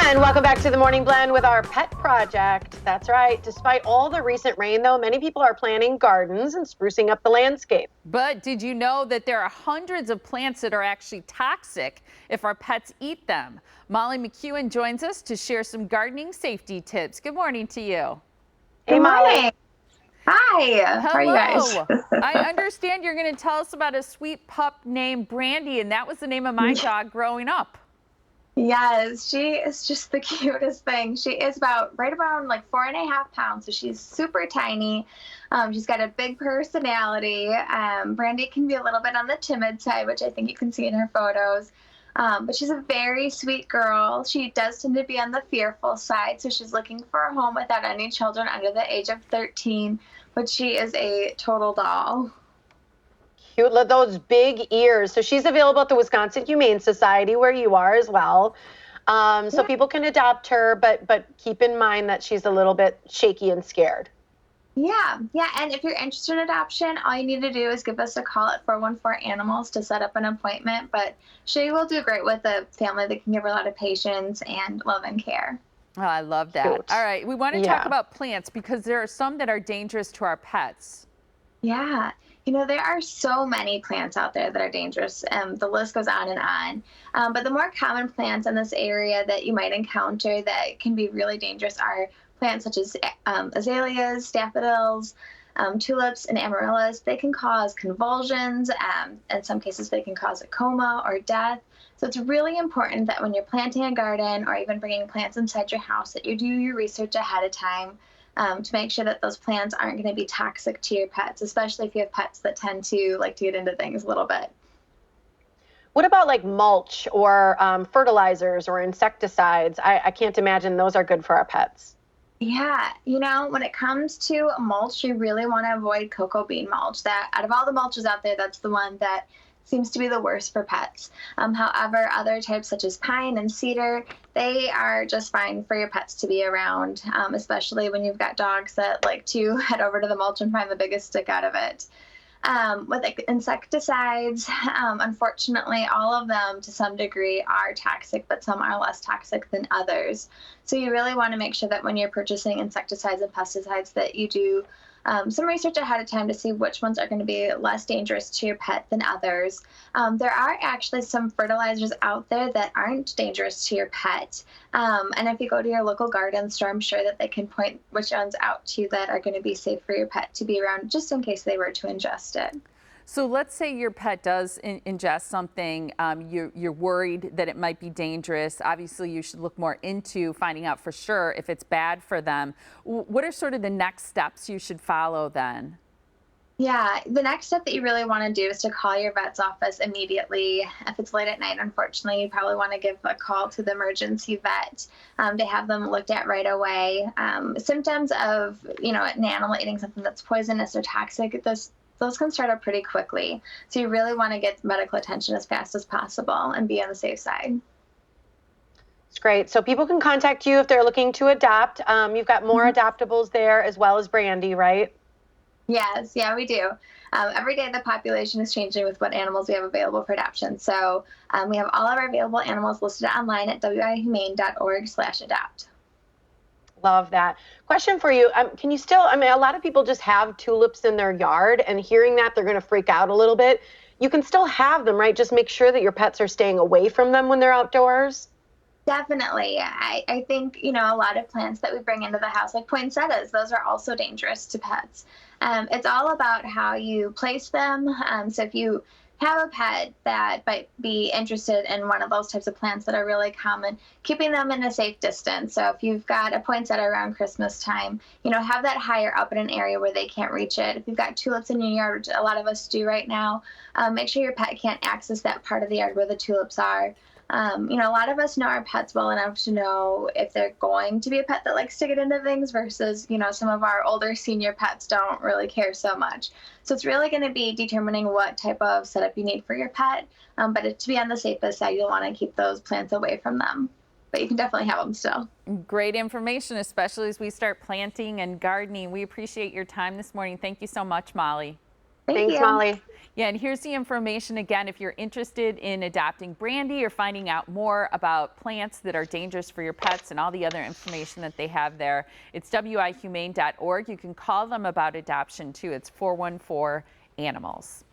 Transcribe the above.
And welcome back to the Morning Blend with our pet project. That's right. Despite all the recent rain, though, many people are planting gardens and sprucing up the landscape. But did you know that there are hundreds of plants that are actually toxic if our pets eat them? Molly McEwen joins us to share some gardening safety tips. Good morning to you. Hey, Molly. Hi, how are you guys? Hello. I understand you're going to tell us about a sweet pup named Brandy, and that was the name of my dog growing up. Yes, she is just the cutest thing. She is right around like 4.5 pounds, so she's super tiny. She's got a big personality. Brandy can be a little bit on the timid side, which I think you can see in her photos. But she's a very sweet girl. She does tend to be on the fearful side, so she's looking for a home without any children under the age of 13, but she is a total doll. Cute, those big ears. So she's available at the Wisconsin Humane Society, where you are as well. So people can adopt her, but keep in mind that she's a little bit shaky and scared. Yeah, and if you're interested in adoption, all you need to do is give us a call at 414-ANIMALS to set up an appointment, but she will do great with a family that can give her a lot of patience and love and care. Oh, I love that. Cute. All right, we want to talk about plants because there are some that are dangerous to our pets. Yeah, there are so many plants out there that are dangerous. The list goes on and on. But the more common plants in this area that you might encounter that can be really dangerous are plants such as azaleas, daffodils, tulips, and amaryllis. They can cause convulsions. In some cases, they can cause a coma or death. So it's really important that when you're planting a garden or even bringing plants inside your house that you do your research ahead of time. To make sure that those plants aren't going to be toxic to your pets, especially if you have pets that tend to like to get into things a little bit. What about like mulch or fertilizers or insecticides? I can't imagine those are good for our pets. Yeah, when it comes to mulch, you really want to avoid cocoa bean mulch. That out of all the mulches out there, that's the one that seems to be the worst for pets. However, other types such as pine and cedar, they are just fine for your pets to be around, especially when you've got dogs that like to head over to the mulch and find the biggest stick out of it. With insecticides, unfortunately, all of them to some degree are toxic, but some are less toxic than others. So you really want to make sure that when you're purchasing insecticides and pesticides that you do some research ahead of time to see which ones are going to be less dangerous to your pet than others. There are actually some fertilizers out there that aren't dangerous to your pet. And if you go to your local garden store, I'm sure that they can point which ones out to you that are going to be safe for your pet to be around just in case they were to ingest it. So let's say your pet does ingest something, you're worried that it might be dangerous. Obviously, you should look more into finding out for sure if it's bad for them. What are sort of the next steps you should follow then? Yeah, the next step that you really want to do is to call your vet's office immediately. If it's late at night, unfortunately, you probably want to give a call to the emergency vet to have them looked at right away. Symptoms of, an animal eating something that's poisonous or toxic, those can start up pretty quickly. So you really want to get medical attention as fast as possible and be on the safe side. It's great. So people can contact you if they're looking to adopt. You've got more adoptables there as well as Brandy, right? Yes, yeah, we do. Every day the population is changing with what animals we have available for adoption. So we have all of our available animals listed online at wihumane.org/adopt. Love that. Question for you. Can you still, a lot of people just have tulips in their yard, and hearing that, they're going to freak out a little bit. You can still have them, right? Just make sure that your pets are staying away from them when they're outdoors. Definitely. I think, a lot of plants that we bring into the house, like poinsettias, those are also dangerous to pets. It's all about how you place them. So if you have a pet that might be interested in one of those types of plants that are really common, keeping them in a safe distance. So if you've got a poinsettia around Christmas time, have that higher up in an area where they can't reach it. If you've got tulips in your yard, which a lot of us do right now, make sure your pet can't access that part of the yard where the tulips are. A lot of us know our pets well enough to know if they're going to be a pet that likes to get into things versus, some of our older senior pets don't really care so much. So it's really going to be determining what type of setup you need for your pet. But to be on the safest side, you'll want to keep those plants away from them. But you can definitely have them still. Great information, especially as we start planting and gardening. We appreciate your time this morning. Thank you so much, Molly. Thank Thanks, you. Molly. Yeah, and here's the information again if you're interested in adopting Brandy or finding out more about plants that are dangerous for your pets and all the other information that they have there. It's wihumane.org. You can call them about adoption too. It's 414 animals.